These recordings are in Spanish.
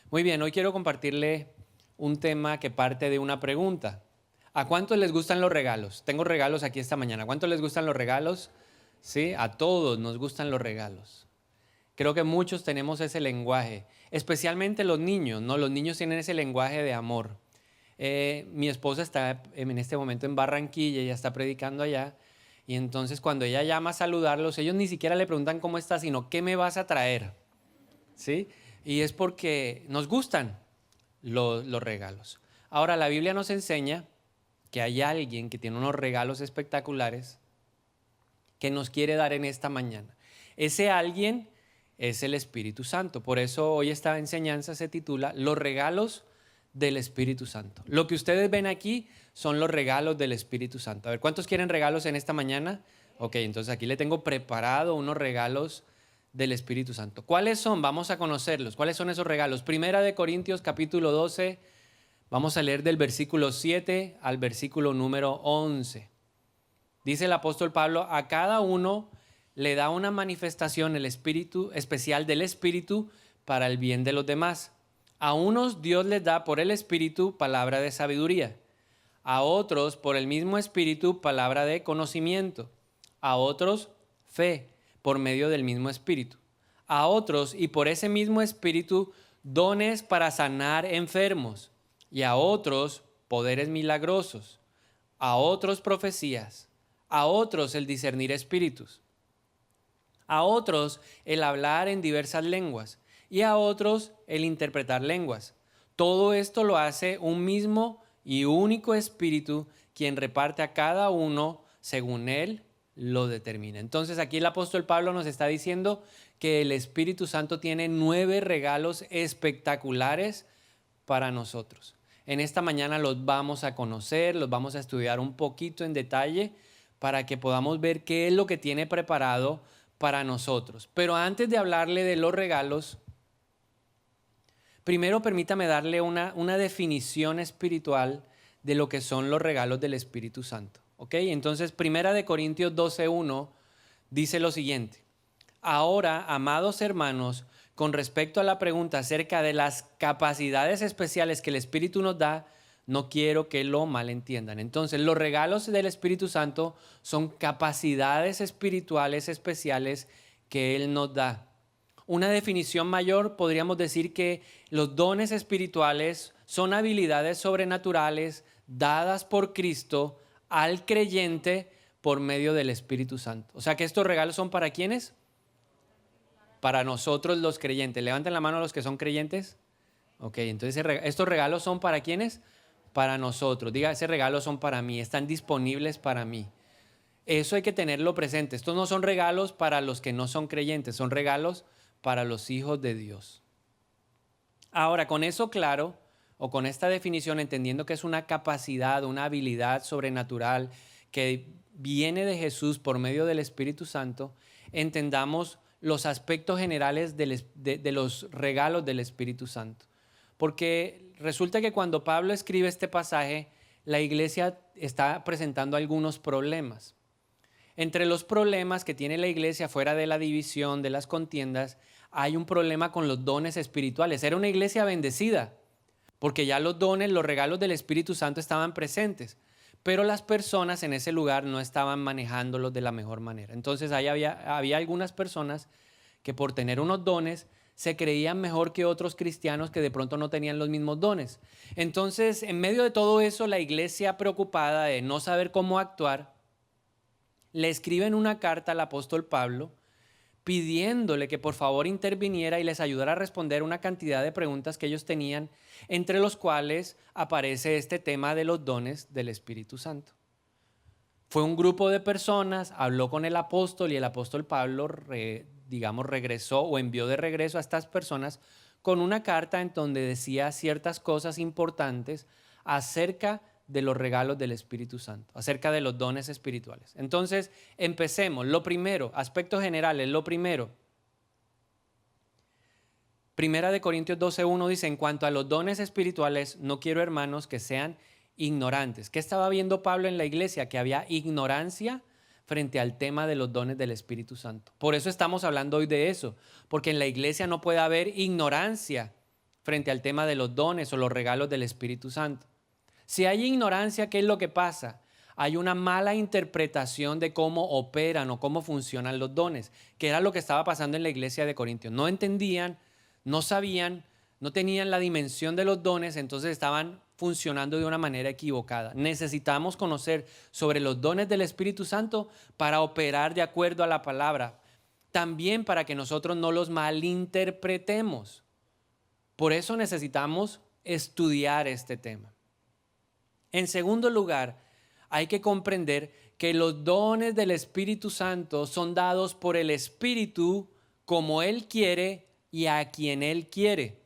Muy bien, hoy quiero compartirle un tema que parte de una pregunta. ¿A cuántos les gustan los regalos? Tengo regalos aquí esta mañana. ¿A cuántos les gustan los regalos? Sí, a todos nos gustan los regalos. Creo que muchos tenemos ese lenguaje, especialmente los niños, ¿no? Los niños tienen ese lenguaje de amor. Mi esposa está en este momento en Barranquilla, ella está predicando allá, y entonces cuando ella llama a saludarlos, ellos ni siquiera le preguntan cómo estás, sino qué me vas a traer, ¿sí? Y es porque nos gustan los regalos. Ahora, la Biblia nos enseña que hay alguien que tiene unos regalos espectaculares que nos quiere dar en esta mañana. Ese alguien es el Espíritu Santo. Por eso hoy esta enseñanza se titula Los regalos del Espíritu Santo. Lo que ustedes ven aquí son los regalos del Espíritu Santo. A ver, ¿cuántos quieren regalos en esta mañana? Ok, entonces aquí le tengo preparado unos regalos del Espíritu Santo. ¿Cuáles son? Vamos a conocerlos. ¿Cuáles son esos regalos? Primera de Corintios capítulo 12. Vamos a leer del versículo 7 al versículo número 11. Dice el apóstol Pablo, a cada uno le da una manifestación el Espíritu especial del Espíritu para el bien de los demás. A unos Dios les da por el Espíritu palabra de sabiduría, a otros por el mismo Espíritu palabra de conocimiento, a otros fe por medio del mismo Espíritu, a otros y por ese mismo Espíritu dones para sanar enfermos, y a otros poderes milagrosos, a otros profecías, a otros el discernir espíritus, a otros el hablar en diversas lenguas y a otros el interpretar lenguas. Todo esto lo hace un mismo y único Espíritu, quien reparte a cada uno según Él lo determina. Entonces aquí el apóstol Pablo nos está diciendo que el Espíritu Santo tiene 9 regalos espectaculares para nosotros. En esta mañana los vamos a conocer, los vamos a estudiar un poquito en detalle para que podamos ver qué es lo que tiene preparado para nosotros. Pero antes de hablarle de los regalos, primero permítame darle una definición espiritual de lo que son los regalos del Espíritu Santo. ¿Ok? Entonces, Primera de Corintios 12:1 dice lo siguiente. Ahora, amados hermanos, con respecto a la pregunta acerca de las capacidades especiales que el Espíritu nos da, no quiero que lo malentiendan. Entonces, los regalos del Espíritu Santo son capacidades espirituales especiales que Él nos da. Una definición mayor, podríamos decir que los dones espirituales son habilidades sobrenaturales dadas por Cristo al creyente por medio del Espíritu Santo. O sea que estos regalos son ¿para quiénes? Para nosotros los creyentes. Levanten la mano los que son creyentes. Ok, entonces estos regalos son ¿para quiénes? Para nosotros. Diga, ese regalo son para mí, están disponibles para mí. Eso hay que tenerlo presente. Estos no son regalos para los que no son creyentes, son regalos para los hijos de Dios. Ahora, con eso claro, o con esta definición, entendiendo que es una capacidad, una habilidad sobrenatural que viene de Jesús por medio del Espíritu Santo, entendamos los aspectos generales de los regalos del Espíritu Santo. Porque resulta que cuando Pablo escribe este pasaje, la iglesia está presentando algunos problemas. Entre los problemas que tiene la iglesia fuera de la división, de las contiendas, hay un problema con los dones espirituales. Era una iglesia bendecida, porque ya los dones, los regalos del Espíritu Santo estaban presentes, pero las personas en ese lugar no estaban manejándolos de la mejor manera. Entonces ahí había algunas personas que por tener unos dones se creían mejor que otros cristianos que de pronto no tenían los mismos dones. Entonces, en medio de todo eso, la iglesia preocupada de no saber cómo actuar, le escriben una carta al apóstol Pablo pidiéndole que por favor interviniera y les ayudara a responder una cantidad de preguntas que ellos tenían, entre los cuales aparece este tema de los dones del Espíritu Santo. Fue un grupo de personas, habló con el apóstol y el apóstol Pablo, regresó o envió de regreso a estas personas con una carta en donde decía ciertas cosas importantes acerca de los regalos del Espíritu Santo, acerca de los dones espirituales. Entonces, empecemos. Lo primero, aspectos generales, lo primero. Primera de Corintios 12:1 dice, en cuanto a los dones espirituales, no quiero, hermanos, que sean ignorantes. ¿Qué estaba viendo Pablo en la iglesia? Que había ignorancia frente al tema de los dones del Espíritu Santo. Por eso estamos hablando hoy de eso, porque en la iglesia no puede haber ignorancia frente al tema de los dones o los regalos del Espíritu Santo. Si hay ignorancia, ¿qué es lo que pasa? Hay una mala interpretación de cómo operan o cómo funcionan los dones, que era lo que estaba pasando en la iglesia de Corintios. No entendían, no sabían, no tenían la dimensión de los dones, entonces estaban funcionando de una manera equivocada. Necesitamos conocer sobre los dones del Espíritu Santo para operar de acuerdo a la palabra. También para que nosotros no los malinterpretemos. Por eso necesitamos estudiar este tema. En segundo lugar, hay que comprender que los dones del Espíritu Santo son dados por el Espíritu como Él quiere y a quien Él quiere.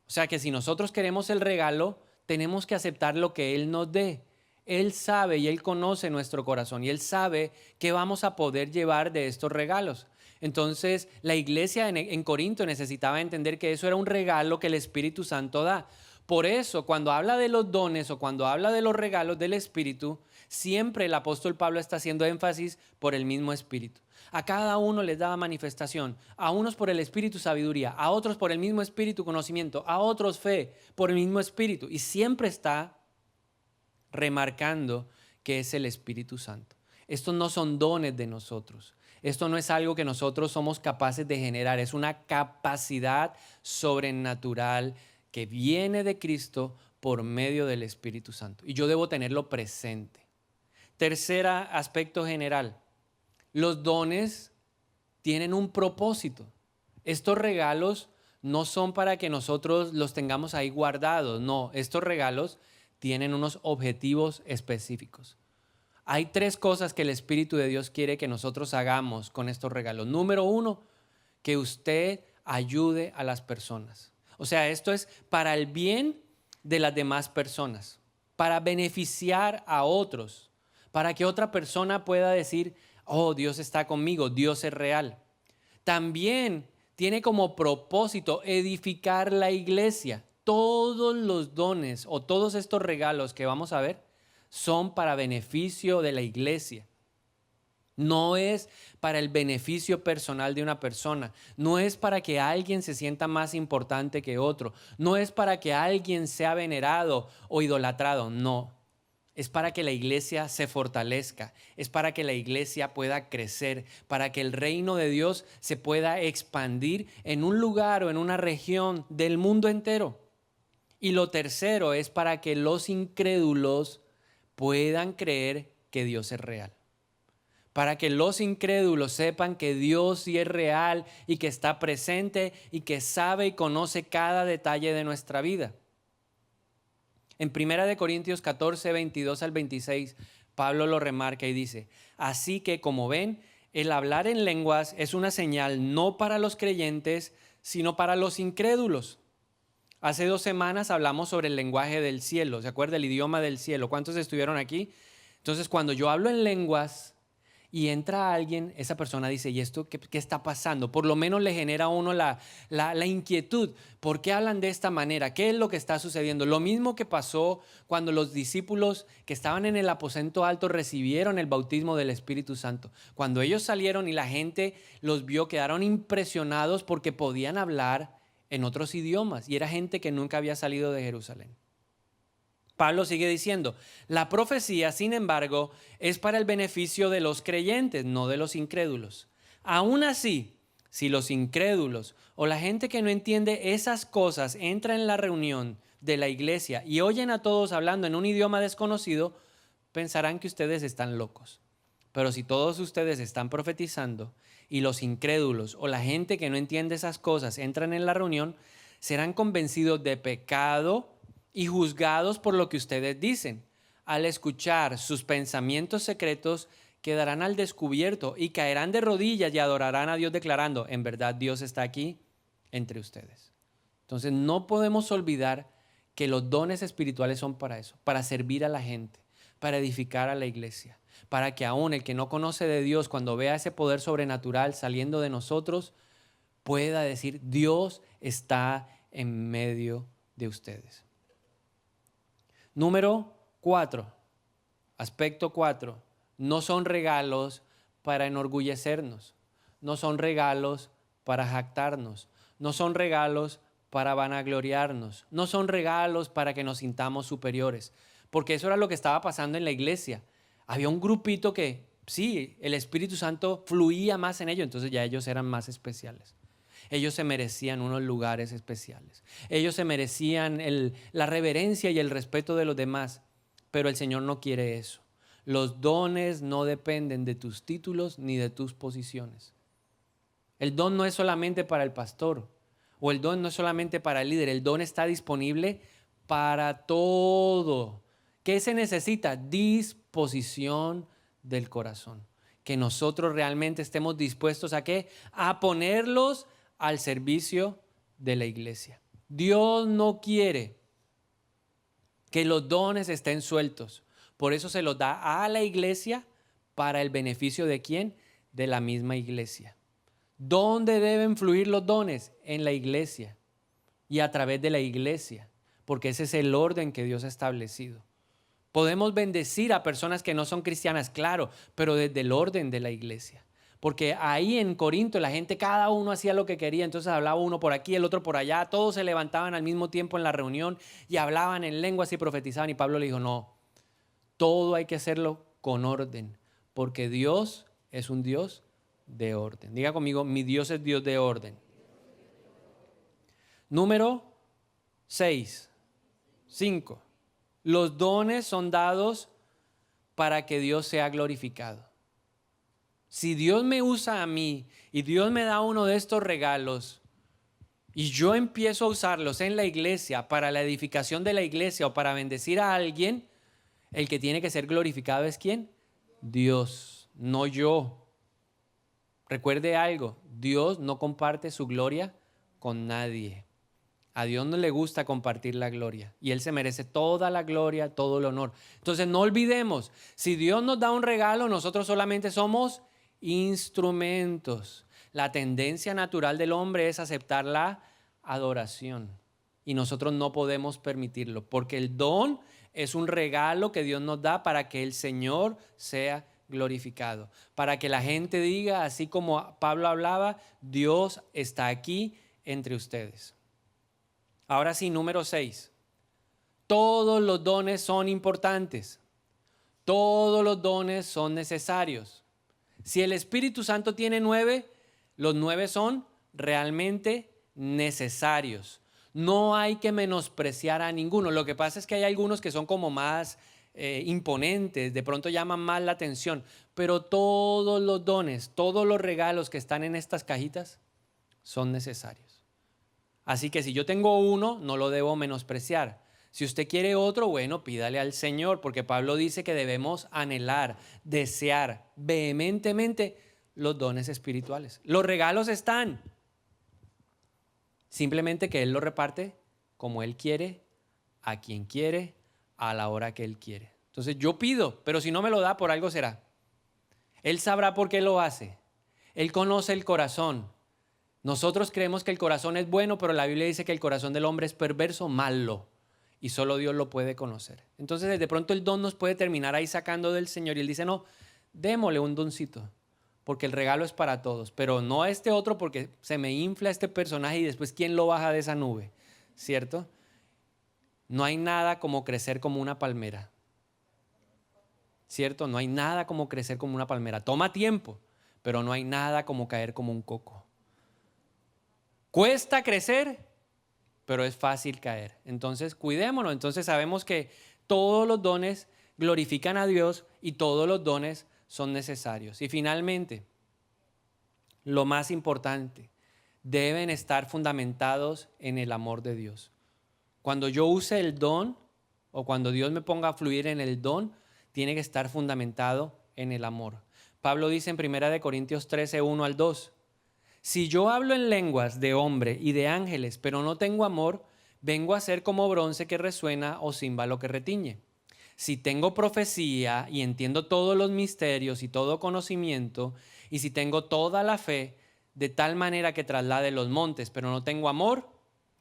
O sea que si nosotros queremos el regalo, tenemos que aceptar lo que Él nos dé. Él sabe y Él conoce nuestro corazón y Él sabe qué vamos a poder llevar de estos regalos. Entonces, la iglesia en Corinto necesitaba entender que eso era un regalo que el Espíritu Santo da. Por eso, cuando habla de los dones o cuando habla de los regalos del Espíritu, siempre el apóstol Pablo está haciendo énfasis por el mismo Espíritu. A cada uno les daba manifestación, a unos por el Espíritu sabiduría, a otros por el mismo Espíritu conocimiento, a otros fe por el mismo Espíritu. Y siempre está remarcando que es el Espíritu Santo. Estos no son dones de nosotros. Esto no es algo que nosotros somos capaces de generar. Es una capacidad sobrenatural que viene de Cristo por medio del Espíritu Santo. Y yo debo tenerlo presente. Tercer aspecto general. Los dones tienen un propósito. Estos regalos no son para que nosotros los tengamos ahí guardados. No, estos regalos tienen unos objetivos específicos. Hay tres cosas que el Espíritu de Dios quiere que nosotros hagamos con estos regalos. Número uno, que usted ayude a las personas. O sea, esto es para el bien de las demás personas, para beneficiar a otros, para que otra persona pueda decir, oh, Dios está conmigo, Dios es real. También tiene como propósito edificar la iglesia. Todos los dones o todos estos regalos que vamos a ver son para beneficio de la iglesia. No es para el beneficio personal de una persona. No es para que alguien se sienta más importante que otro. No es para que alguien sea venerado o idolatrado. No. Es para que la iglesia se fortalezca. Es para que la iglesia pueda crecer. Para que el reino de Dios se pueda expandir en un lugar o en una región del mundo entero. Y lo tercero es para que los incrédulos puedan creer que Dios es real. Para que los incrédulos sepan que Dios sí es real y que está presente y que sabe y conoce cada detalle de nuestra vida. En 1 Corintios 14, 22 al 26, Pablo lo remarca y dice, así que como ven, el hablar en lenguas es una señal no para los creyentes, sino para los incrédulos. Hace 2 semanas hablamos sobre el lenguaje del cielo, ¿se acuerda? El idioma del cielo. ¿Cuántos estuvieron aquí? Entonces, cuando yo hablo en lenguas y entra alguien, esa persona dice, ¿y esto qué está pasando? Por lo menos le genera a uno la inquietud. ¿Por qué hablan de esta manera? ¿Qué es lo que está sucediendo? Lo mismo que pasó cuando los discípulos que estaban en el aposento alto recibieron el bautismo del Espíritu Santo. Cuando ellos salieron y la gente los vio, quedaron impresionados porque podían hablar en otros idiomas y era gente que nunca había salido de Jerusalén. Pablo sigue diciendo, la profecía, sin embargo, es para el beneficio de los creyentes, no de los incrédulos. Aún así, si los incrédulos o la gente que no entiende esas cosas entra en la reunión de la iglesia y oyen a todos hablando en un idioma desconocido, pensarán que ustedes están locos. Pero si todos ustedes están profetizando y los incrédulos o la gente que no entiende esas cosas entran en la reunión, serán convencidos de pecado y juzgados por lo que ustedes dicen. Al escuchar sus pensamientos secretos, quedarán al descubierto y caerán de rodillas y adorarán a Dios declarando, en verdad Dios está aquí entre ustedes. Entonces no podemos olvidar que los dones espirituales son para eso, para servir a la gente, para edificar a la iglesia, para que aún el que no conoce de Dios, cuando vea ese poder sobrenatural saliendo de nosotros, pueda decir, Dios está en medio de ustedes. Número 4, aspecto 4, no son regalos para enorgullecernos, no son regalos para jactarnos, no son regalos para vanagloriarnos, no son regalos para que nos sintamos superiores, porque eso era lo que estaba pasando en la iglesia. Había un grupito que, sí, el Espíritu Santo fluía más en ellos, entonces ya ellos eran más especiales. Ellos se merecían unos lugares especiales. Ellos se merecían la reverencia y el respeto de los demás, pero el Señor no quiere eso. Los dones no dependen de tus títulos ni de tus posiciones. El don no es solamente para el pastor o el don no es solamente para el líder. El don está disponible para todo. ¿Qué se necesita? Disposición del corazón. Que nosotros realmente estemos dispuestos ¿a qué? A ponerlos al servicio de la iglesia. Dios no quiere que los dones estén sueltos. Por eso se los da a la iglesia para el beneficio ¿de quién? De la misma iglesia. ¿Dónde deben fluir los dones? En la iglesia y a través de la iglesia, porque ese es el orden que Dios ha establecido. Podemos bendecir a personas que no son cristianas, claro, pero desde el orden de la iglesia. Porque ahí en Corinto la gente, cada uno hacía lo que quería, entonces hablaba uno por aquí, el otro por allá, todos se levantaban al mismo tiempo en la reunión y hablaban en lenguas y profetizaban. Y Pablo le dijo, no, todo hay que hacerlo con orden, porque Dios es un Dios de orden. Diga conmigo, mi Dios es Dios de orden. Número 5. Los dones son dados para que Dios sea glorificado. Si Dios me usa a mí y Dios me da uno de estos regalos y yo empiezo a usarlos en la iglesia para la edificación de la iglesia o para bendecir a alguien, el que tiene que ser glorificado es ¿quién? Dios, no yo. Recuerde algo, Dios no comparte su gloria con nadie. A Dios no le gusta compartir la gloria y Él se merece toda la gloria, todo el honor. Entonces no olvidemos, si Dios nos da un regalo, nosotros solamente somos instrumentos. La tendencia natural del hombre es aceptar la adoración y nosotros no podemos permitirlo porque el don es un regalo que Dios nos da para que el Señor sea glorificado, para que la gente diga, así como Pablo hablaba, Dios está aquí entre ustedes. Ahora sí, número 6. Todos los dones son importantes. Todos los dones son necesarios. Si el Espíritu Santo tiene 9, los 9 son realmente necesarios. No hay que menospreciar a ninguno. Lo que pasa es que hay algunos que son como más imponentes, de pronto llaman más la atención, pero todos los dones, todos los regalos que están en estas cajitas son necesarios. Así que si yo tengo uno, no lo debo menospreciar. Si usted quiere otro, bueno, pídale al Señor, porque Pablo dice que debemos anhelar, desear vehementemente los dones espirituales. Los regalos están. Simplemente que Él los reparte como Él quiere, a quien quiere, a la hora que Él quiere. Entonces yo pido, pero si no me lo da, por algo será. Él sabrá por qué lo hace. Él conoce el corazón. Nosotros creemos que el corazón es bueno, pero la Biblia dice que el corazón del hombre es perverso, malo. Y solo Dios lo puede conocer. Entonces, de pronto el don nos puede terminar ahí sacando del Señor. Y Él dice, no, démosle un doncito, porque el regalo es para todos. Pero no a este otro, porque se me infla este personaje y después, ¿quién lo baja de esa nube? ¿Cierto? No hay nada como crecer como una palmera. ¿Cierto? No hay nada como crecer como una palmera. Toma tiempo, pero no hay nada como caer como un coco. Cuesta crecer, pero es fácil caer. Entonces, cuidémonos. Entonces, sabemos que todos los dones glorifican a Dios y todos los dones son necesarios. Y finalmente, lo más importante, deben estar fundamentados en el amor de Dios. Cuando yo use el don o cuando Dios me ponga a fluir en el don, tiene que estar fundamentado en el amor. Pablo dice en 1 Corintios 13, 1 al 2, si yo hablo en lenguas de hombre y de ángeles, pero no tengo amor, vengo a ser como bronce que resuena o címbalo que retiñe. Si tengo profecía y entiendo todos los misterios y todo conocimiento, y si tengo toda la fe, de tal manera que traslade los montes, pero no tengo amor,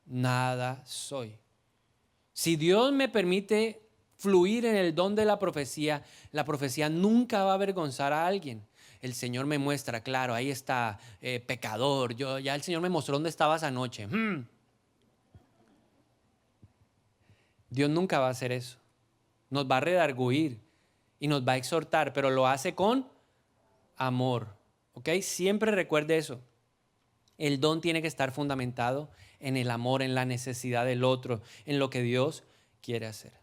nada soy. Si Dios me permite fluir en el don de la profecía nunca va a avergonzar a alguien. El Señor me muestra, claro, ahí está, pecador. Ya el Señor me mostró dónde estabas anoche. Dios nunca va a hacer eso. Nos va a redarguir y nos va a exhortar, pero lo hace con amor. ¿Ok? Siempre recuerde eso. El don tiene que estar fundamentado en el amor, en la necesidad del otro, en lo que Dios quiere hacer.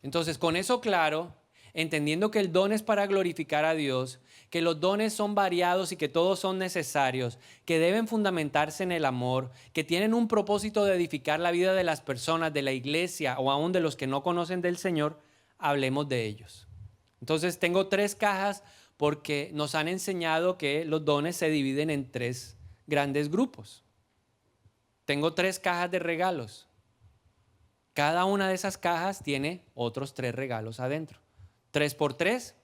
Entonces, con eso claro, entendiendo que el don es para glorificar a Dios, que los dones son variados y que todos son necesarios, que deben fundamentarse en el amor, que tienen un propósito de edificar la vida de las personas, de la iglesia o aún de los que no conocen del Señor, hablemos de ellos. Entonces, tengo 3 cajas porque nos han enseñado que los dones se dividen en 3 grandes grupos. Tengo 3 cajas de regalos. Cada una de esas cajas tiene otros 3 regalos adentro. 3 por 3.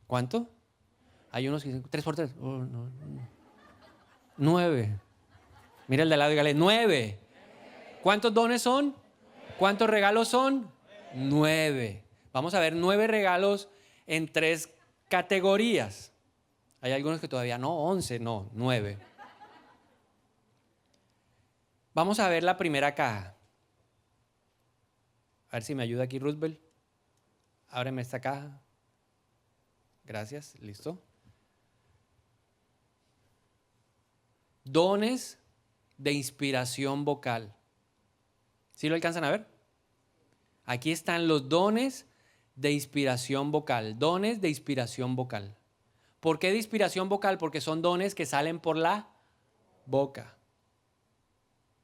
¿Cuánto? Hay unos que dicen 3 por 3. Oh, no. 9. Mira el de al lado y dígale 9. ¿Cuántos dones son? ¿Cuántos regalos son? 9. Vamos a ver 9 regalos en 3 categorías. Hay algunos que todavía no, 11, no, 9. Vamos a ver la primera caja. A ver si me ayuda aquí Roosevelt. Ábreme esta caja. Gracias, listo. Dones de inspiración vocal. ¿Sí lo alcanzan a ver? Aquí están los dones de inspiración vocal. Dones de inspiración vocal. ¿Por qué de inspiración vocal? Porque son dones que salen por la boca.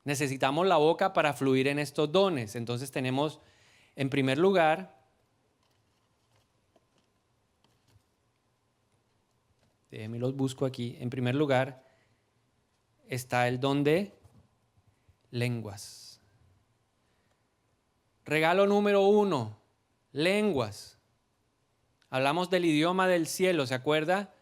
Necesitamos la boca para fluir en estos dones. Entonces tenemos, en primer lugar, déjenme los busco aquí. En primer lugar está el don de lenguas. Regalo número 1, lenguas. Hablamos del idioma del cielo, ¿se acuerda?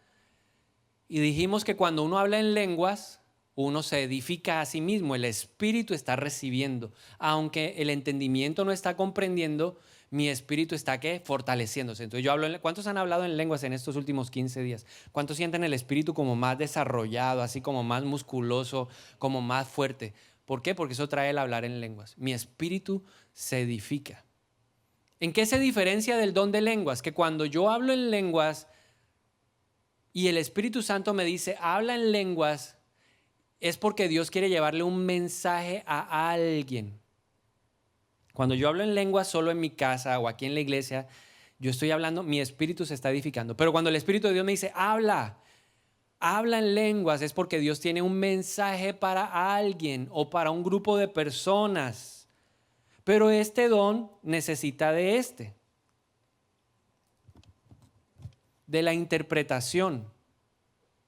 Y dijimos que cuando uno habla en lenguas, uno se edifica a sí mismo, el espíritu está recibiendo. Aunque el entendimiento no está comprendiendo, mi espíritu está ¿qué? Fortaleciéndose. Entonces yo hablo, ¿cuántos han hablado en lenguas en estos últimos 15 días? ¿Cuántos sienten el espíritu como más desarrollado, así como más musculoso, como más fuerte? ¿Por qué? Porque eso trae el hablar en lenguas. Mi espíritu se edifica. ¿En qué se diferencia del don de lenguas? Que cuando yo hablo en lenguas y el Espíritu Santo me dice, habla en lenguas, es porque Dios quiere llevarle un mensaje a alguien. Cuando yo hablo en lenguas solo en mi casa o aquí en la iglesia, yo estoy hablando, mi espíritu se está edificando. Pero cuando el Espíritu de Dios me dice, habla en lenguas, es porque Dios tiene un mensaje para alguien o para un grupo de personas. Pero este don necesita de la interpretación.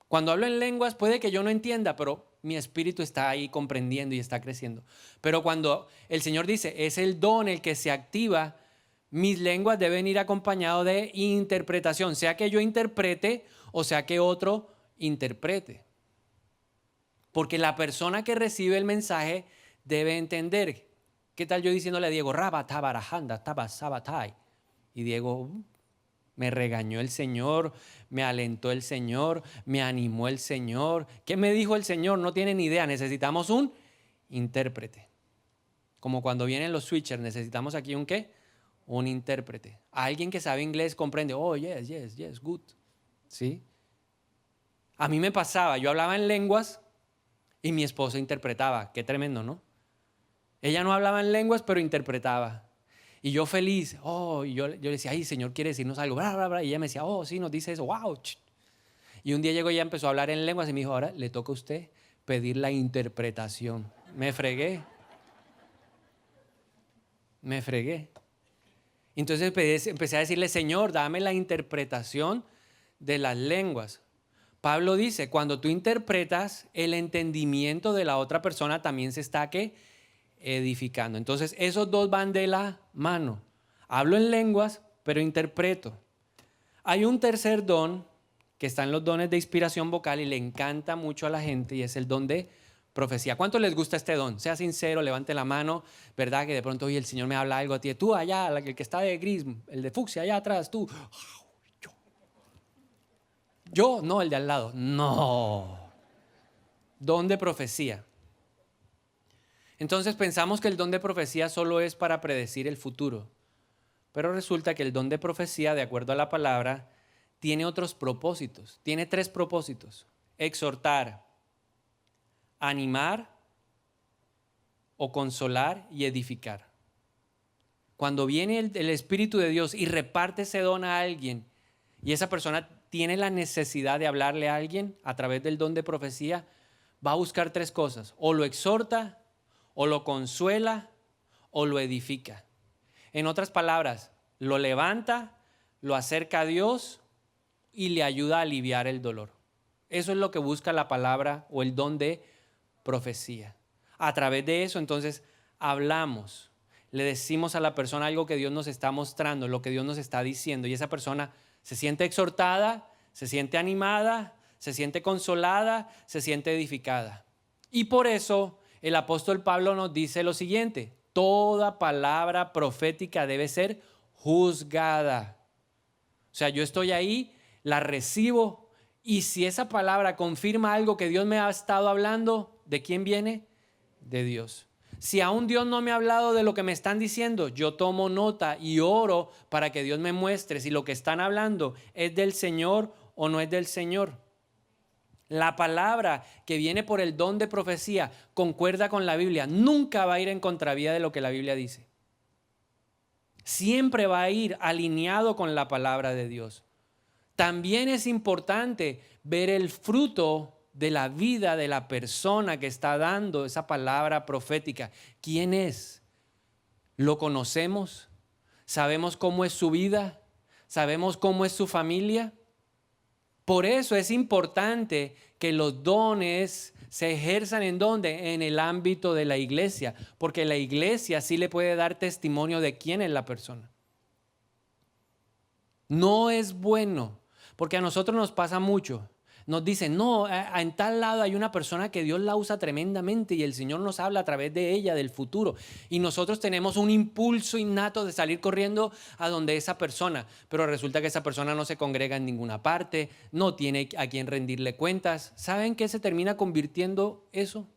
Cuando hablo en lenguas puede que yo no entienda, pero mi espíritu está ahí comprendiendo y está creciendo. Pero cuando el Señor dice, es el don el que se activa, mis lenguas deben ir acompañadas de interpretación, sea que yo interprete o sea que otro interprete. Porque la persona que recibe el mensaje debe entender. ¿Qué tal yo diciéndole a Diego, Rabatabarajanda, Tabasabatai? Y Diego, me regañó el Señor, me alentó el Señor, me animó el Señor. ¿Qué me dijo el Señor? No tienen ni idea. Necesitamos un intérprete. Como cuando vienen los switchers, necesitamos aquí un ¿qué? Un intérprete. Alguien que sabe inglés comprende, oh, yes, good. ¿Sí? A mí me pasaba, yo hablaba en lenguas y mi esposa interpretaba. Qué tremendo, ¿no? Ella no hablaba en lenguas, pero interpretaba. Y yo feliz, y yo le decía, ay, Señor quiere decirnos algo, bla, bla, bla. Y ella me decía, sí, nos dice eso, wow. Y un día llegó y ella empezó a hablar en lenguas y me dijo, ahora le toca a usted pedir la interpretación. Me fregué. Entonces empecé a decirle, Señor, dame la interpretación de las lenguas. Pablo dice, cuando tú interpretas, el entendimiento de la otra persona también se está edificando. Entonces esos dos van de la mano. Hablo en lenguas, pero interpreto. Hay un tercer don que está en los dones de inspiración vocal y le encanta mucho a la gente y es el don de profecía. ¿Cuánto les gusta este don? Sea sincero, levante la mano, ¿verdad? Que de pronto hoy el Señor me habla algo a ti. Tú allá, el que está de gris, el de fucsia allá atrás, tú. Yo, no, el de al lado. No. Don de profecía. Entonces pensamos que el don de profecía solo es para predecir el futuro, pero resulta que el don de profecía, de acuerdo a la palabra, tiene otros propósitos. Tiene 3 propósitos: exhortar, animar o consolar y edificar. Cuando viene el Espíritu de Dios y reparte ese don a alguien y esa persona tiene la necesidad de hablarle a alguien a través del don de profecía, va a buscar 3 cosas: o lo exhorta, o lo consuela, o lo edifica. En otras palabras, lo levanta, lo acerca a Dios y le ayuda a aliviar el dolor. Eso es lo que busca la palabra o el don de profecía. A través de eso, entonces, hablamos, le decimos a la persona algo que Dios nos está mostrando, lo que Dios nos está diciendo, y esa persona se siente exhortada, se siente animada, se siente consolada, se siente edificada. Y por eso el apóstol Pablo nos dice lo siguiente: toda palabra profética debe ser juzgada. O sea, yo estoy ahí, la recibo, y si esa palabra confirma algo que Dios me ha estado hablando, ¿de quién viene? De Dios. Si aún Dios no me ha hablado de lo que me están diciendo, yo tomo nota y oro para que Dios me muestre si lo que están hablando es del Señor o no es del Señor. La palabra que viene por el don de profecía concuerda con la Biblia. Nunca va a ir en contravía de lo que la Biblia dice. Siempre va a ir alineado con la palabra de Dios. También es importante ver el fruto de la vida de la persona que está dando esa palabra profética. ¿Quién es? ¿Lo conocemos? ¿Sabemos cómo es su vida? ¿Sabemos cómo es su familia? Por eso es importante que los dones se ejerzan ¿en dónde? En el ámbito de la iglesia, porque la iglesia sí le puede dar testimonio de quién es la persona. No es bueno, porque a nosotros nos pasa mucho. Nos dicen, no, en tal lado hay una persona que Dios la usa tremendamente y el Señor nos habla a través de ella, del futuro. Y nosotros tenemos un impulso innato de salir corriendo a donde esa persona, pero resulta que esa persona no se congrega en ninguna parte, no tiene a quien rendirle cuentas. ¿Saben qué se termina convirtiendo eso?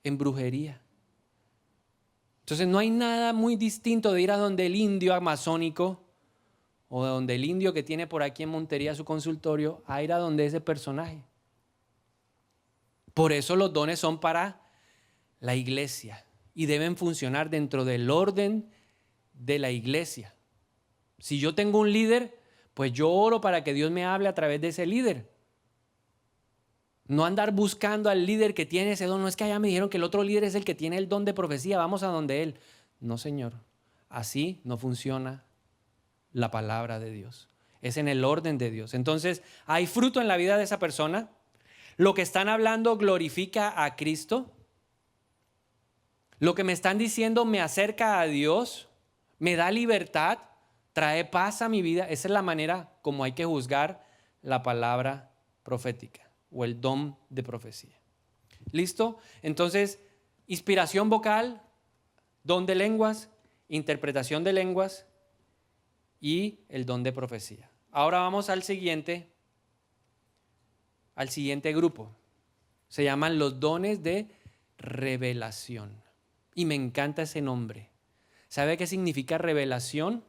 En brujería. Entonces no hay nada muy distinto de ir a donde el indio amazónico o donde el indio que tiene por aquí en Montería su consultorio, a ir a donde ese personaje. Por eso los dones son para la iglesia y deben funcionar dentro del orden de la iglesia. Si yo tengo un líder, pues yo oro para que Dios me hable a través de ese líder. No andar buscando al líder que tiene ese don. No es que allá me dijeron que el otro líder es el que tiene el don de profecía, vamos a donde él. No, Señor, así no funciona la palabra de Dios. Es en el orden de Dios. Entonces, hay fruto en la vida de esa persona. Lo que están hablando glorifica a Cristo. Lo que me están diciendo me acerca a Dios, me da libertad, trae paz a mi vida. Esa es la manera como hay que juzgar la palabra profética o el don de profecía. ¿Listo? Entonces, inspiración vocal, don de lenguas, interpretación de lenguas y el don de profecía. Ahora vamos al siguiente grupo. Se llaman los dones de revelación. Y me encanta ese nombre. ¿Sabe qué significa revelación?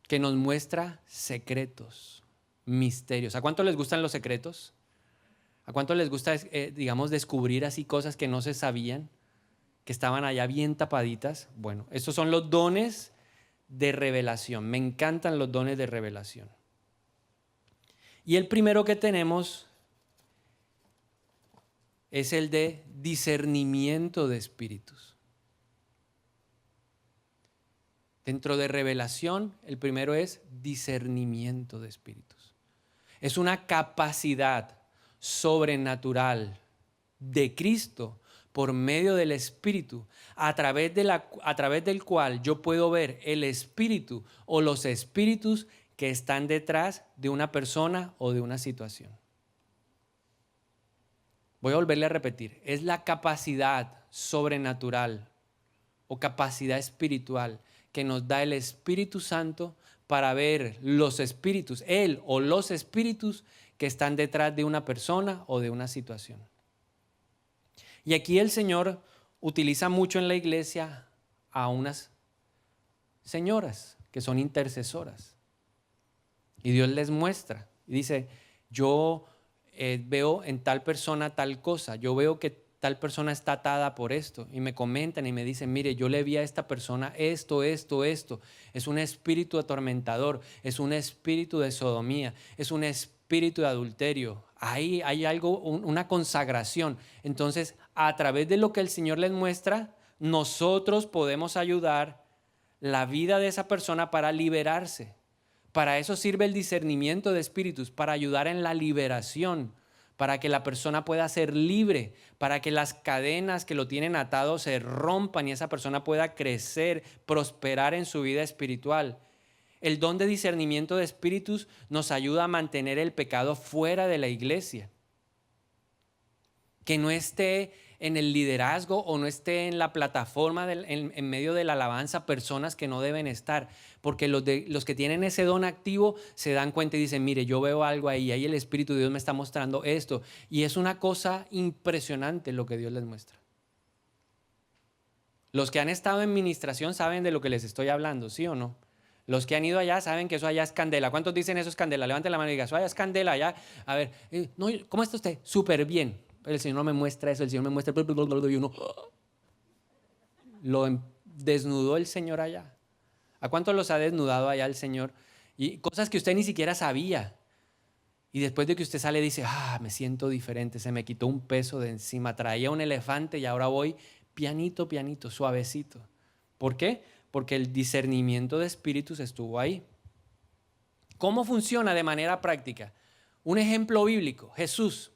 Que nos muestra secretos, misterios. ¿A cuánto les gustan los secretos? ¿A cuánto les gusta, digamos, descubrir así cosas que no se sabían, que estaban allá bien tapaditas? Bueno, estos son los dones de revelación. Me encantan los dones de revelación. Y el primero que tenemos es el de discernimiento de espíritus. Dentro de revelación, el primero es discernimiento de espíritus. Es una capacidad sobrenatural de Cristo por medio del Espíritu, a través del cual yo puedo ver el espíritu o los espíritus que están detrás de una persona o de una situación. Voy a volverle a repetir, es la capacidad sobrenatural o capacidad espiritual que nos da el Espíritu Santo para ver los espíritus, él o los espíritus que están detrás de una persona o de una situación. Y aquí el Señor utiliza mucho en la iglesia a unas señoras que son intercesoras. Y Dios les muestra y dice, yo veo en tal persona tal cosa, yo veo que tal persona está atada por esto, y me comentan y me dicen, mire, yo le vi a esta persona esto, es un espíritu atormentador, es un espíritu de sodomía, es un espíritu de adulterio, ahí hay algo, una consagración. Entonces, a través de lo que el Señor les muestra, nosotros podemos ayudar la vida de esa persona para liberarse. Para eso sirve el discernimiento de espíritus, para ayudar en la liberación, para que la persona pueda ser libre, para que las cadenas que lo tienen atado se rompan y esa persona pueda crecer, prosperar en su vida espiritual. El don de discernimiento de espíritus nos ayuda a mantener el pecado fuera de la iglesia. Que no esté en el liderazgo o no esté en la plataforma en medio de la alabanza personas que no deben estar, porque los que tienen ese don activo se dan cuenta y dicen, mire, yo veo algo ahí el Espíritu de Dios me está mostrando esto, y es una cosa impresionante lo que Dios les muestra. Los que han estado en ministración saben de lo que les estoy hablando, ¿sí o no? Los que han ido allá saben que eso allá es candela. ¿Cuántos dicen eso es candela? Levanten la mano y digan, eso allá es candela allá. A ver, no, ¿cómo está usted? Súper bien. El Señor no me muestra eso, el Señor me muestra y uno lo desnudó el Señor allá. ¿A cuántos los ha desnudado allá el Señor? Y cosas que usted ni siquiera sabía. Y después de que usted sale dice, me siento diferente, se me quitó un peso de encima, traía un elefante y ahora voy pianito, pianito, suavecito. ¿Por qué? Porque el discernimiento de espíritus estuvo ahí. ¿Cómo funciona de manera práctica? Un ejemplo bíblico, Jesús.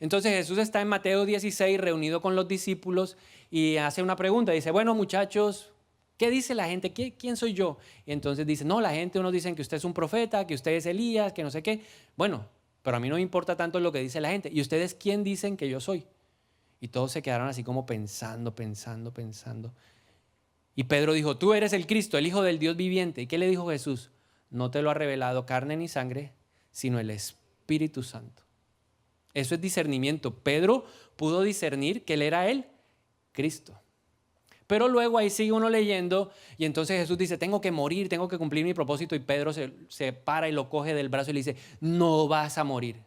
Entonces Jesús está en Mateo 16 reunido con los discípulos y hace una pregunta. Dice, bueno muchachos, ¿qué dice la gente? ¿Quién soy yo? Y entonces dice, no, la gente, unos dicen que usted es un profeta, que usted es Elías, que no sé qué. Bueno, pero a mí no me importa tanto lo que dice la gente. ¿Y ustedes quién dicen que yo soy? Y todos se quedaron así como pensando. Y Pedro dijo, tú eres el Cristo, el Hijo del Dios viviente. ¿Y qué le dijo Jesús? No te lo ha revelado carne ni sangre, sino el Espíritu Santo. Eso es discernimiento. Pedro pudo discernir que él era el Cristo. Pero luego ahí sigue uno leyendo y entonces Jesús dice, tengo que morir, tengo que cumplir mi propósito, y Pedro se para y lo coge del brazo y le dice, no vas a morir.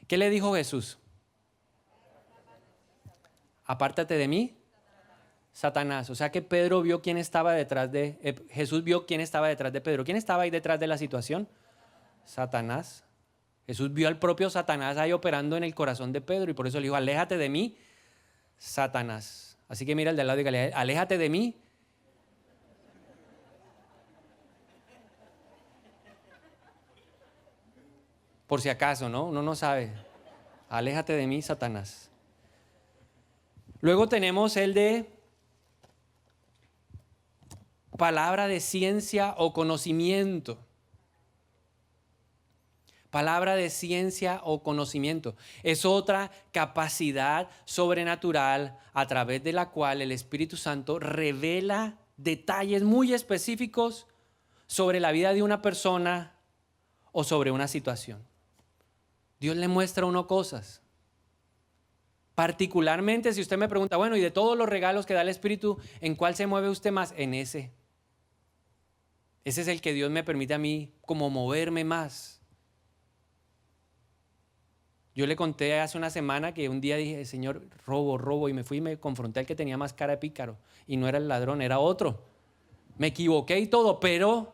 ¿Qué le dijo Jesús? Apártate de mí, Satanás. O sea que Pedro vio quién estaba detrás Jesús vio quién estaba detrás de Pedro. ¿Quién estaba ahí detrás de la situación? Satanás. Jesús vio al propio Satanás ahí operando en el corazón de Pedro y por eso le dijo, aléjate de mí, Satanás. Así que mira el de al lado y dígale, aléjate de mí. Por si acaso, ¿no? Uno no sabe. Aléjate de mí, Satanás. Luego tenemos el de palabra de ciencia o conocimiento. Palabra de ciencia o conocimiento. Es otra capacidad sobrenatural a través de la cual el Espíritu Santo revela detalles muy específicos sobre la vida de una persona o sobre una situación. Dios le muestra a uno cosas. Particularmente si usted me pregunta, bueno, y de todos los regalos que da el Espíritu, ¿en cuál se mueve usted más? En ese. Ese es el que Dios me permite a mí como moverme más. Yo le conté hace una semana que un día dije, Señor, robo, y me fui y me confronté al que tenía más cara de pícaro, y no era el ladrón, era otro. Me equivoqué y todo, pero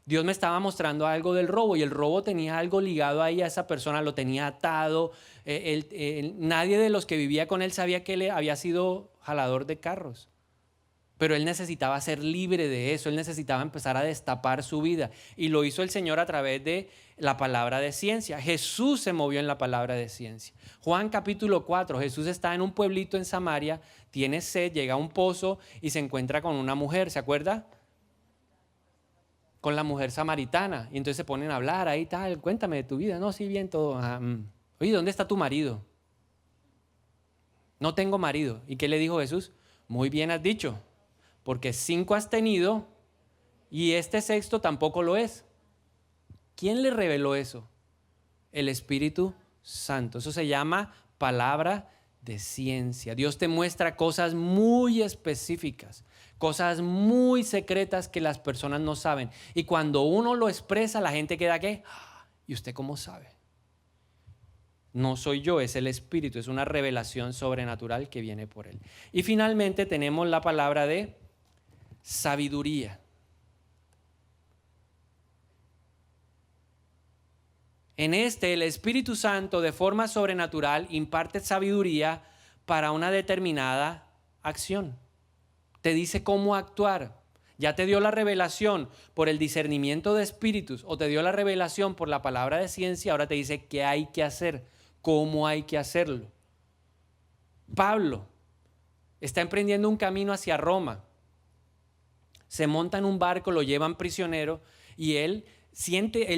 Dios me estaba mostrando algo del robo, y el robo tenía algo ligado ahí a esa persona, lo tenía atado. Nadie de los que vivía con él sabía que él había sido jalador de carros. Pero él necesitaba ser libre de eso, él necesitaba empezar a destapar su vida. Y lo hizo el Señor a través de la palabra de ciencia. Jesús se movió en la palabra de ciencia. Juan capítulo 4, Jesús está en un pueblito en Samaria, tiene sed, llega a un pozo y se encuentra con una mujer, ¿se acuerda? Con la mujer samaritana. Y entonces se ponen a hablar ahí tal, cuéntame de tu vida. No, sí, bien, todo. Oye, ¿dónde está tu marido? No tengo marido. ¿Y qué le dijo Jesús? Muy bien has dicho. Porque 5 has tenido y este sexto tampoco lo es. ¿Quién le reveló eso? El Espíritu Santo. Eso se llama palabra de ciencia. Dios te muestra cosas muy específicas, cosas muy secretas que las personas no saben. Y cuando uno lo expresa, la gente queda ¿qué? ¿Y usted cómo sabe? No soy yo, es el Espíritu, es una revelación sobrenatural que viene por Él. Y finalmente tenemos la palabra de sabiduría. En el Espíritu Santo de forma sobrenatural imparte sabiduría para una determinada acción. Te dice cómo actuar. Ya te dio la revelación por el discernimiento de espíritus o te dio la revelación por la palabra de ciencia, ahora te dice qué hay que hacer, cómo hay que hacerlo. Pablo está emprendiendo un camino hacia Roma. Se monta en un barco, lo llevan prisionero y él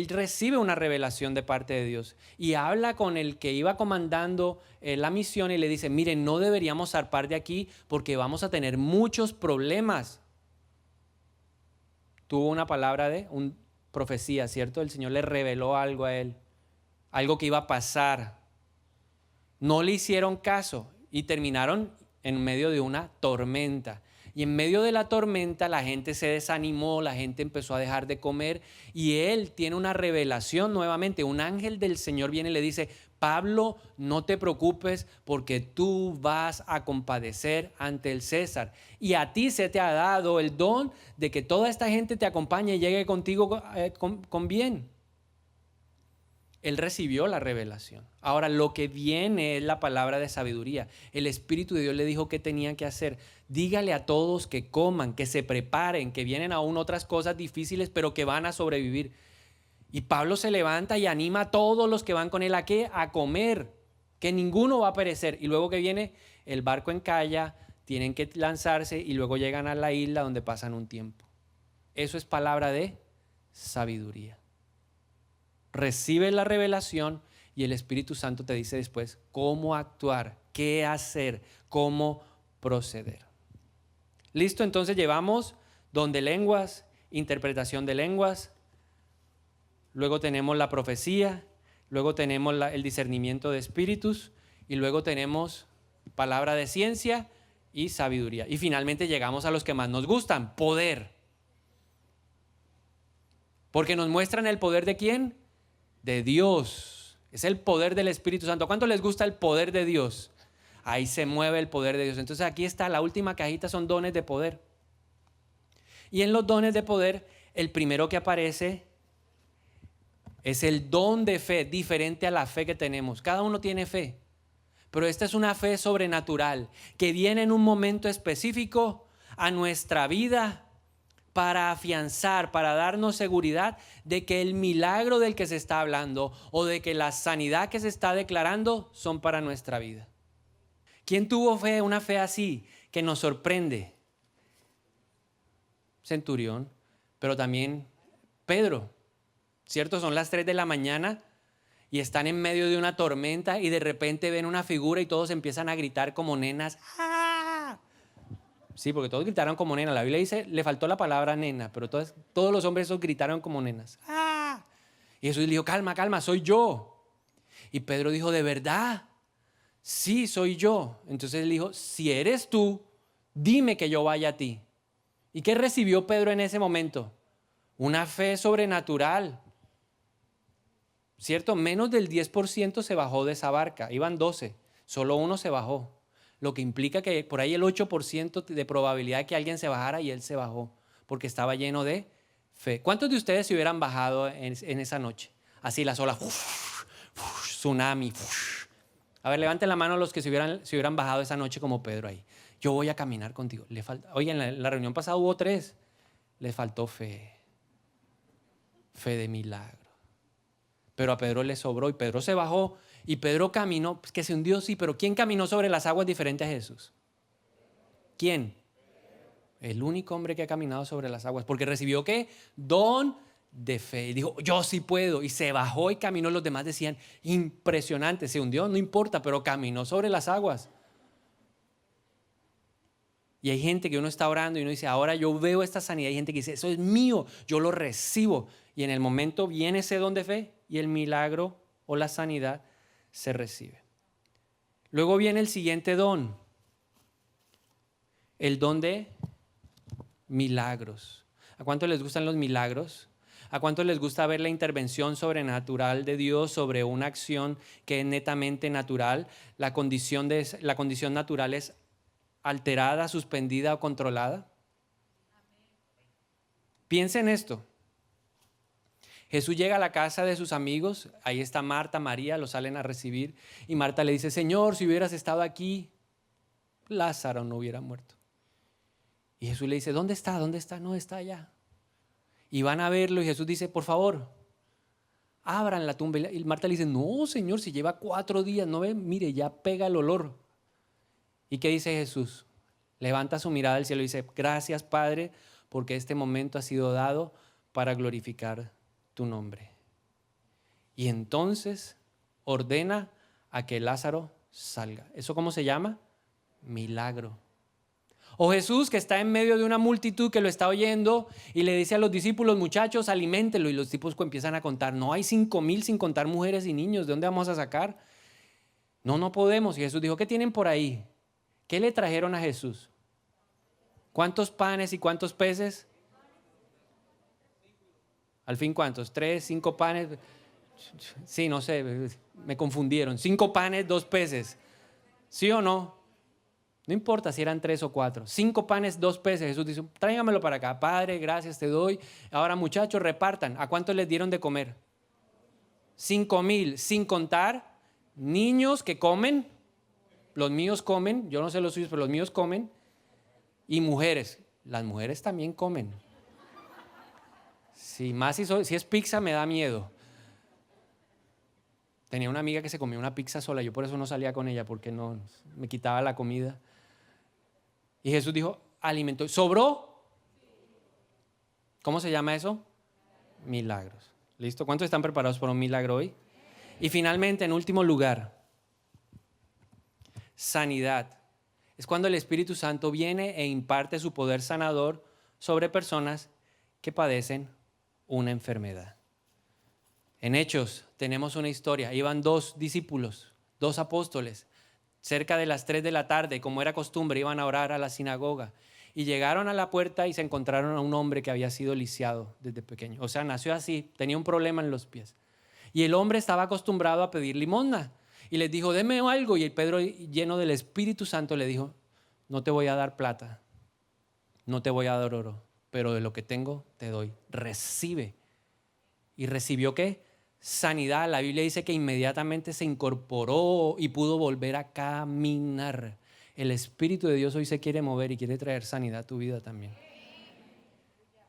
recibe una revelación de parte de Dios y habla con el que iba comandando la misión y le dice, miren, no deberíamos zarpar de aquí porque vamos a tener muchos problemas. Tuvo una palabra una profecía, ¿cierto? El Señor le reveló algo a él, algo que iba a pasar. No le hicieron caso y terminaron en medio de una tormenta. Y en medio de la tormenta la gente se desanimó, la gente empezó a dejar de comer y él tiene una revelación nuevamente. Un ángel del Señor viene y le dice, Pablo, no te preocupes porque tú vas a compadecer ante el César. Y a ti se te ha dado el don de que toda esta gente te acompañe y llegue contigo con bien. Él recibió la revelación. Ahora lo que viene es la palabra de sabiduría. El Espíritu de Dios le dijo qué tenían que hacer. Dígale a todos que coman, que se preparen, que vienen aún otras cosas difíciles, pero que van a sobrevivir. Y Pablo se levanta y anima a todos los que van con él ¿a qué? A comer, que ninguno va a perecer. Y luego que viene el barco encalla, tienen que lanzarse y luego llegan a la isla donde pasan un tiempo. Eso es palabra de sabiduría. Recibes la revelación y el Espíritu Santo te dice después cómo actuar, qué hacer, cómo proceder. ¿Listo? Entonces llevamos don de lenguas, interpretación de lenguas, luego tenemos la profecía, luego tenemos el discernimiento de espíritus y luego tenemos palabra de ciencia y sabiduría. Y finalmente llegamos a los que más nos gustan, poder. Porque nos muestran el poder de ¿quién? De Dios. Es el poder del Espíritu Santo. ¿Cuánto les gusta el poder de Dios? Ahí se mueve el poder de Dios. Entonces aquí está la última cajita, son dones de poder. Y en los dones de poder, el primero que aparece es el don de fe, diferente a la fe que tenemos. Cada uno tiene fe, pero esta es una fe sobrenatural que viene en un momento específico a nuestra vida para afianzar, para darnos seguridad de que el milagro del que se está hablando o de que la sanidad que se está declarando son para nuestra vida. ¿Quién tuvo fe, una fe así que nos sorprende? Centurión, pero también Pedro, ¿cierto? Son las 3 de la mañana y están en medio de una tormenta y de repente ven una figura y todos empiezan a gritar como nenas. ¡Ah! Sí, porque todos gritaron como nenas. La Biblia dice, le faltó la palabra nena, pero todos los hombres esos gritaron como nenas. ¡Ah! Y Jesús le dijo, calma, calma, soy yo. Y Pedro dijo, ¿de verdad? Sí, soy yo. Entonces él dijo, si eres tú, dime que yo vaya a ti. ¿Y qué recibió Pedro en ese momento? Una fe sobrenatural. ¿Cierto? Menos del 10% se bajó de esa barca. Iban 12, solo uno se bajó. Lo que implica que por ahí el 8% de probabilidad de que alguien se bajara y él se bajó, porque estaba lleno de fe. ¿Cuántos de ustedes se hubieran bajado en esa noche? Así las olas, tsunami. A ver, levanten la mano los que se hubieran bajado esa noche como Pedro ahí. Yo voy a caminar contigo. Oye, en la reunión pasada hubo 3. Le faltó fe. Fe de milagro. Pero a Pedro le sobró y Pedro se bajó y Pedro caminó, pues que se hundió, sí, pero ¿quién caminó sobre las aguas diferente a Jesús? ¿Quién? El único hombre que ha caminado sobre las aguas, porque recibió ¿qué? Don de fe. Y dijo, yo sí puedo. Y se bajó y caminó. Los demás decían, impresionante, se hundió, no importa, pero caminó sobre las aguas. Y hay gente que uno está orando y uno dice, ahora yo veo esta sanidad. Hay gente que dice, eso es mío, yo lo recibo. Y en el momento viene ese don de fe y el milagro o la sanidad se recibe. Luego viene el siguiente don, el don de milagros. ¿A cuánto les gustan los milagros? ¿A cuánto les gusta ver la intervención sobrenatural de Dios sobre una acción que es netamente natural? La condición natural es alterada, suspendida o controlada. Piensa en esto. Jesús llega a la casa de sus amigos, ahí está Marta, María, lo salen a recibir y Marta le dice, Señor, si hubieras estado aquí, Lázaro no hubiera muerto. Y Jesús le dice, ¿dónde está? ¿Dónde está? No, está allá. Y van a verlo y Jesús dice, por favor, abran la tumba. Y Marta le dice, no, Señor, si lleva 4 días, no ve, mire, ya pega el olor. ¿Y qué dice Jesús? Levanta su mirada al cielo y dice, gracias, Padre, porque este momento ha sido dado para glorificar tu nombre. Y entonces ordena a que Lázaro salga. ¿Eso cómo se llama? Milagro. O Jesús, que está en medio de una multitud que lo está oyendo y le dice a los discípulos, muchachos, aliméntenlo. Y los tipos empiezan a contar, no hay 5,000 sin contar mujeres y niños, ¿de dónde vamos a sacar? No podemos. Y Jesús dijo, ¿qué tienen por ahí? ¿Qué le trajeron a Jesús? ¿Cuántos panes y cuántos peces? Al fin, ¿cuántos? 3, 5 panes. Sí, no sé, me confundieron. 5 panes, 2 peces. ¿Sí o no? No importa si eran 3 o 4. 5 panes, 2 peces. Jesús dice, tráigamelo para acá. Padre, gracias te doy. Ahora, muchachos, repartan. ¿A cuántos les dieron de comer? 5,000, sin contar niños que comen. Los míos comen. Yo no sé los suyos, pero los míos comen. Y mujeres. Las mujeres también comen. Sí, más si es pizza me da miedo. Tenía una amiga que se comía una pizza sola. Yo por eso no salía con ella, porque no me quitaba la comida. Y Jesús dijo, alimentó. ¿Sobró? ¿Cómo se llama eso? Milagros. ¿Listo? ¿Cuántos están preparados para un milagro hoy? Y finalmente, en último lugar, sanidad. Es cuando el Espíritu Santo viene e imparte su poder sanador sobre personas que padecen una enfermedad. En Hechos tenemos una historia. Iban 2 discípulos, 2 apóstoles. Cerca de las 3 de la tarde, como era costumbre, iban a orar a la sinagoga. Y llegaron a la puerta y se encontraron a un hombre que había sido lisiado desde pequeño. O sea, nació así, tenía un problema en los pies. Y el hombre estaba acostumbrado a pedir limosna. Y les dijo, deme algo. Y el Pedro, lleno del Espíritu Santo, le dijo, no te voy a dar plata, no te voy a dar oro, pero de lo que tengo te doy. Recibe. ¿Y recibió qué? Sanidad. La Biblia dice que inmediatamente se incorporó y pudo volver a caminar. El Espíritu de Dios hoy se quiere mover y quiere traer sanidad a tu vida también.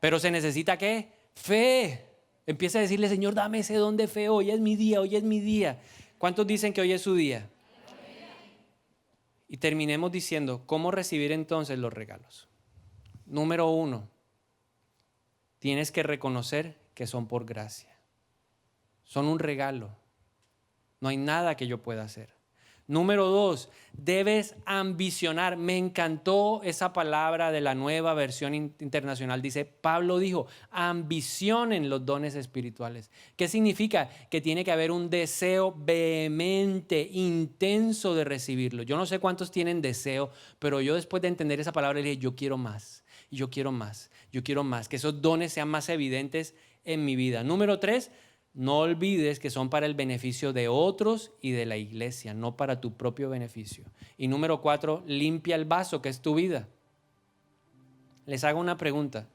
Pero se necesita ¿qué? Fe. Empieza a decirle, Señor, dame ese don de fe. Hoy es mi día, hoy es mi día. ¿Cuántos dicen que hoy es su día? Y terminemos diciendo, ¿cómo recibir entonces los regalos? Número 1, tienes que reconocer que son por gracia. Son un regalo. No hay nada que yo pueda hacer. Número 2, debes ambicionar. Me encantó esa palabra de la Nueva Versión Internacional. Dice, Pablo dijo, ambicionen los dones espirituales. ¿Qué significa? Que tiene que haber un deseo vehemente, intenso de recibirlo. Yo no sé cuántos tienen deseo, pero yo después de entender esa palabra le dije, yo quiero más, y yo quiero más, yo quiero más. Que esos dones sean más evidentes en mi vida. Número 3, no olvides que son para el beneficio de otros y de la iglesia, no para tu propio beneficio. Y número 4, limpia el vaso, que es tu vida. Les hago una pregunta.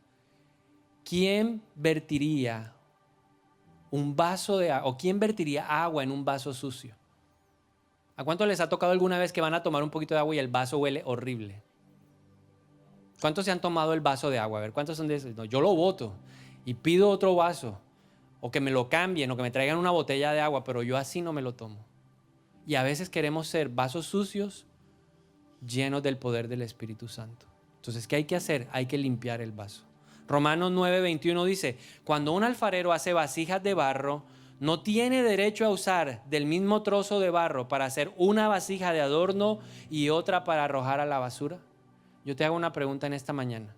¿Quién vertiría un vaso de agua o quién vertiría agua en un vaso sucio? ¿A cuánto les ha tocado alguna vez que van a tomar un poquito de agua y el vaso huele horrible? ¿Cuántos se han tomado el vaso de agua? A ver, ¿cuántos son de esos? No, yo lo boto y pido otro vaso. O que me lo cambien, o que me traigan una botella de agua, pero yo así no me lo tomo. Y a veces queremos ser vasos sucios llenos del poder del Espíritu Santo. Entonces, ¿qué hay que hacer? Hay que limpiar el vaso. Romanos 9:21 dice, cuando un alfarero hace vasijas de barro, no tiene derecho a usar del mismo trozo de barro para hacer una vasija de adorno y otra para arrojar a la basura. Yo te hago una pregunta en esta mañana.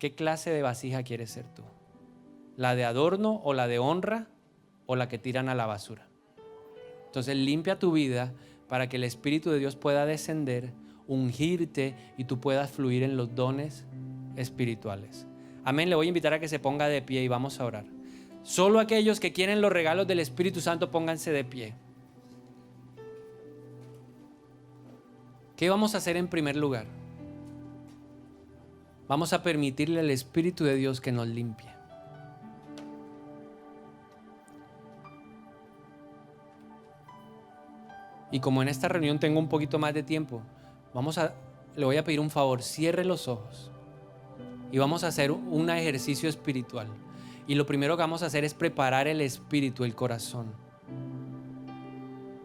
¿Qué clase de vasija quieres ser tú? ¿La de adorno o la de honra o la que tiran a la basura? Entonces limpia tu vida, para que el Espíritu de Dios pueda descender, ungirte y tú puedas fluir en los dones espirituales. Amén. Le voy a invitar a que se ponga de pie y vamos a orar. Solo aquellos que quieren los regalos del Espíritu Santo, pónganse de pie. ¿Qué vamos a hacer en primer lugar? Vamos a permitirle al Espíritu de Dios que nos limpie. Y como en esta reunión tengo un poquito más de tiempo, le voy a pedir un favor, cierre los ojos y vamos a hacer un ejercicio espiritual. Y lo primero que vamos a hacer es preparar el espíritu, el corazón.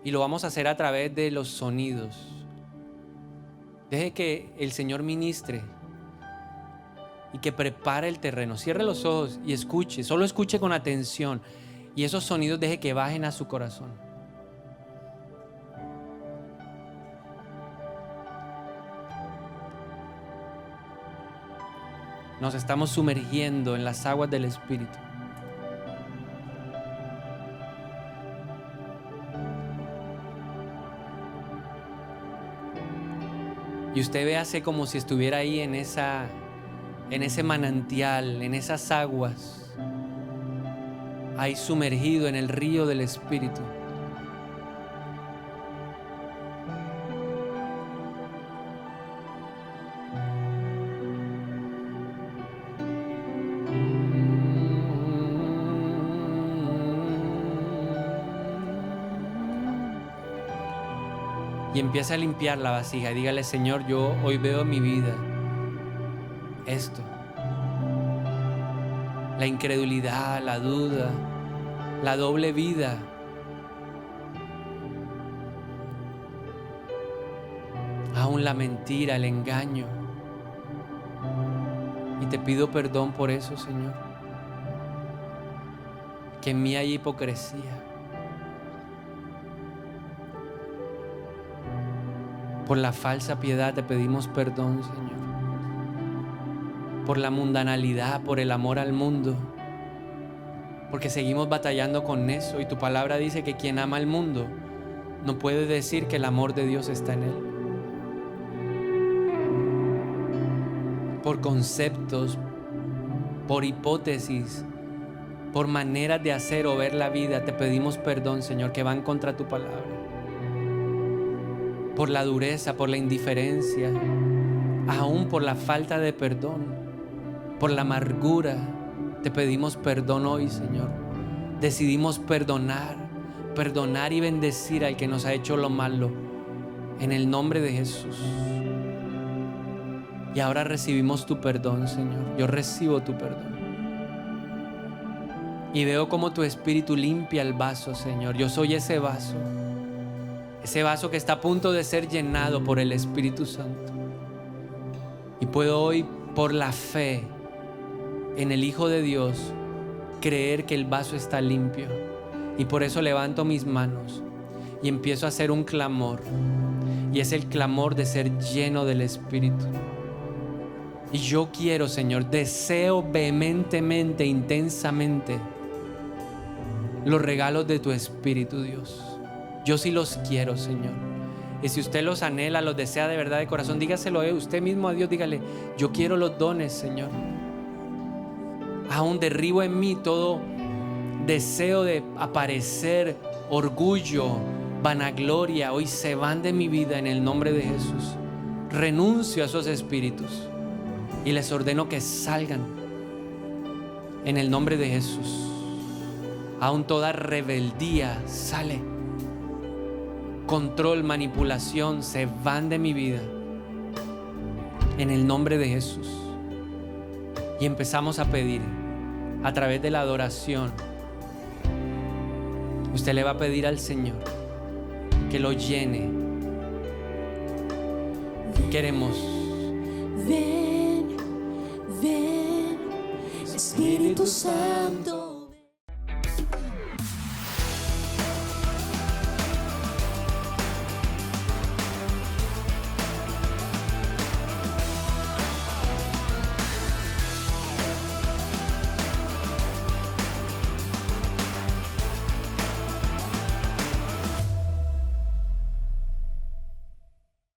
Y lo vamos a hacer a través de los sonidos. Deje que el Señor ministre y que prepare el terreno. Cierre los ojos y escuche, solo escuche con atención. Y esos sonidos deje que bajen a su corazón. Nos estamos sumergiendo en las aguas del Espíritu. Y usted véase como si estuviera ahí en ese manantial, en esas aguas, ahí sumergido en el río del Espíritu. Y empieza a limpiar la vasija y dígale: Señor, yo hoy veo en mi vida esto, la incredulidad, la duda, la doble vida. Aún la mentira, el engaño. Y te pido perdón por eso, Señor. Que en mí hay hipocresía. Por la falsa piedad te pedimos perdón, Señor. Por la mundanalidad, por el amor al mundo. Porque seguimos batallando con eso. Y tu palabra dice que quien ama al mundo no puede decir que el amor de Dios está en él. Por conceptos, por hipótesis, por maneras de hacer o ver la vida, te pedimos perdón, Señor, que van contra tu palabra. Por la dureza, por la indiferencia, aún por la falta de perdón, por la amargura, te pedimos perdón hoy, Señor. Decidimos perdonar y bendecir al que nos ha hecho lo malo, en el nombre de Jesús. Y ahora recibimos tu perdón, Señor. Yo recibo tu perdón. Y veo como tu Espíritu limpia el vaso, Señor. Yo soy ese vaso que está a punto de ser llenado por el Espíritu Santo. Y puedo hoy, por la fe en el Hijo de Dios, creer que el vaso está limpio. Y por eso levanto mis manos y empiezo a hacer un clamor. Y es el clamor de ser lleno del Espíritu. Y yo quiero, Señor, deseo vehementemente, intensamente los regalos de tu Espíritu, Dios. Yo sí los quiero, Señor. Y si usted los anhela, los desea de verdad de corazón, dígaselo usted mismo a Dios. Dígale: yo quiero los dones, Señor. Aún derribo en mí todo deseo de aparecer, orgullo, vanagloria. Hoy se van de mi vida en el nombre de Jesús. Renuncio a esos espíritus y les ordeno que salgan en el nombre de Jesús. Aún toda rebeldía sale. Control, manipulación se van de mi vida en el nombre de Jesús. Y empezamos a pedir a través de la adoración. Usted le va a pedir al Señor que lo llene. Queremos. Ven, Espíritu Santo.